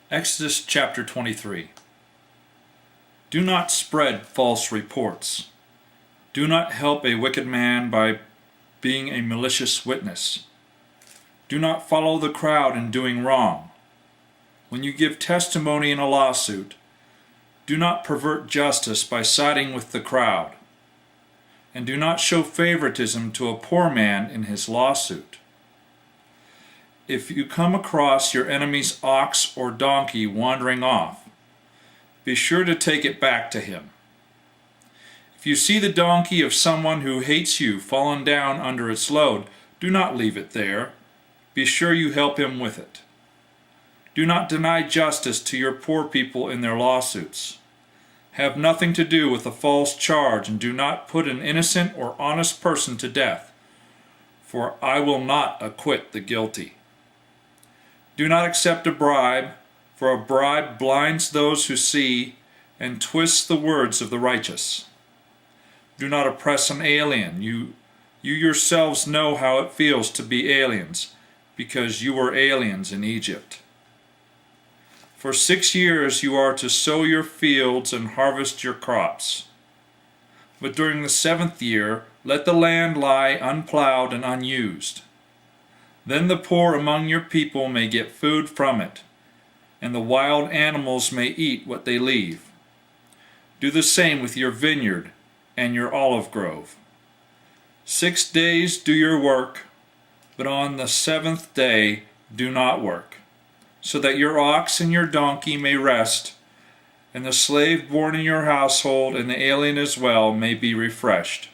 Exodus chapter 23. Do not spread false reports. Do not help a wicked man by being a malicious witness. Do not follow the crowd in doing wrong. When you give testimony in a lawsuit, do not pervert justice by siding with the crowd. And do not show favoritism to a poor man in his lawsuit. If you come across your enemy's ox or donkey wandering off, be sure to take it back to him. If you see the donkey of someone who hates you fallen down under its load, do not leave it there. Be sure you help him with it. Do not deny justice to your poor people in their lawsuits. Have nothing to do with a false charge, and do not put an innocent or honest person to death, for I will not acquit the guilty. Do not accept a bribe, for a bribe blinds those who see and twists the words of the righteous. Do not oppress an alien. You yourselves know how it feels to be aliens, because you were aliens in Egypt. For 6 years you are to sow your fields and harvest your crops. But during the 7th year, let the land lie unplowed and unused. Then the poor among your people may get food from it, and the wild animals may eat what they leave. Do the same with your vineyard and your olive grove. 6 days do your work, but on the 7th day do not work, so that your ox and your donkey may rest, and the slave born in your household and the alien as well may be refreshed.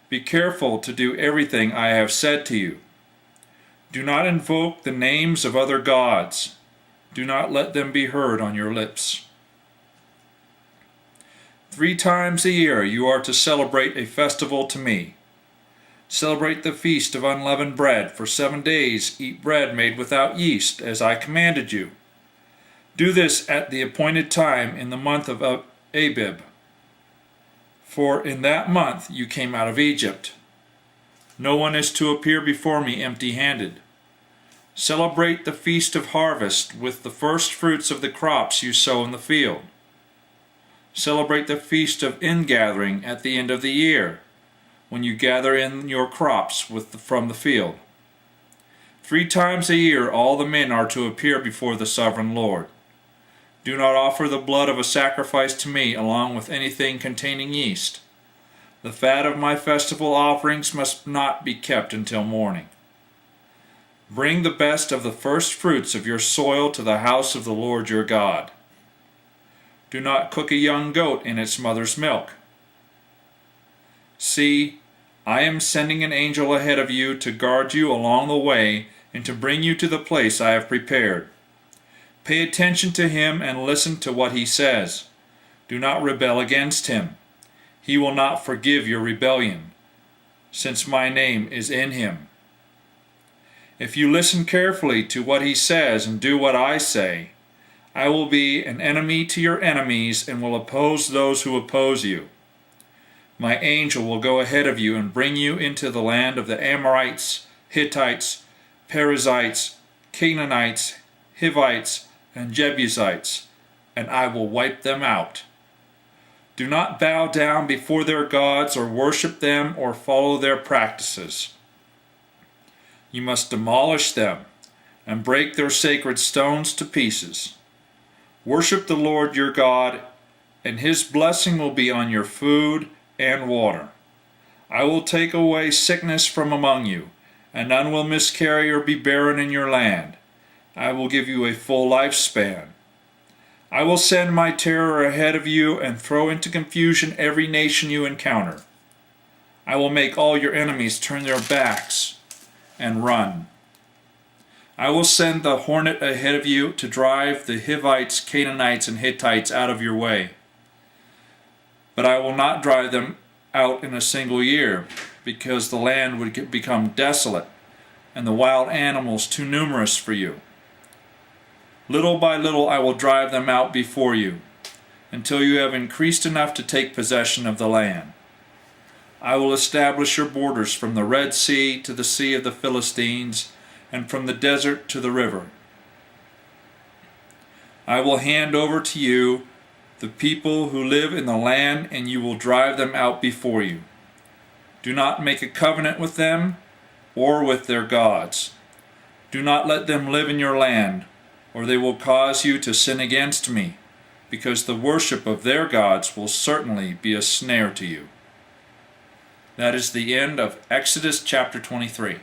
Be careful to do everything I have said to you. Do not invoke the names of other gods. Do not let them be heard on your lips. 3 times a year you are to celebrate a festival to me. Celebrate the feast of unleavened bread. For 7 days eat bread made without yeast, as I commanded you. Do this at the appointed time in the month of Abib. For in that month you came out of Egypt. No one is to appear before me empty-handed. Celebrate the feast of harvest with the first fruits of the crops you sow in the field. Celebrate the feast of ingathering at the end of the year, when you gather in your crops from the field. 3 times a year all the men are to appear before the sovereign Lord. Do not offer the blood of a sacrifice to me along with anything containing yeast. The fat of my festival offerings must not be kept until morning. Bring the best of the first fruits of your soil to the house of the Lord your God. Do not cook a young goat in its mother's milk. See, I am sending an angel ahead of you to guard you along the way and to bring you to the place I have prepared. Pay attention to him and listen to what he says. Do not rebel against him. He will not forgive your rebellion, since my name is in him. If you listen carefully to what he says and do what I say, I will be an enemy to your enemies and will oppose those who oppose you. My angel will go ahead of you and bring you into the land of the Amorites, Hittites, Perizzites, Canaanites, Hivites, and Jebusites, and I will wipe them out. Do not bow down before their gods or worship them or follow their practices. You must demolish them and break their sacred stones to pieces. Worship the Lord your God, and his blessing will be on your food and water. I will take away sickness from among you, and none will miscarry or be barren in your land. I will give you a full lifespan. I will send my terror ahead of you and throw into confusion every nation you encounter. I will make all your enemies turn their backs and run. I will send the hornet ahead of you to drive the Hivites, Canaanites, and Hittites out of your way. But I will not drive them out in a single year, because the land would become desolate and the wild animals too numerous for you. Little by little I will drive them out before you, until you have increased enough to take possession of the land. I will establish your borders from the Red Sea to the Sea of the Philistines, and from the desert to the river. I will hand over to you the people who live in the land, and you will drive them out before you. Do not make a covenant with them or with their gods. Do not let them live in your land, or they will cause you to sin against me, because the worship of their gods will certainly be a snare to you. That is the end of Exodus chapter 23.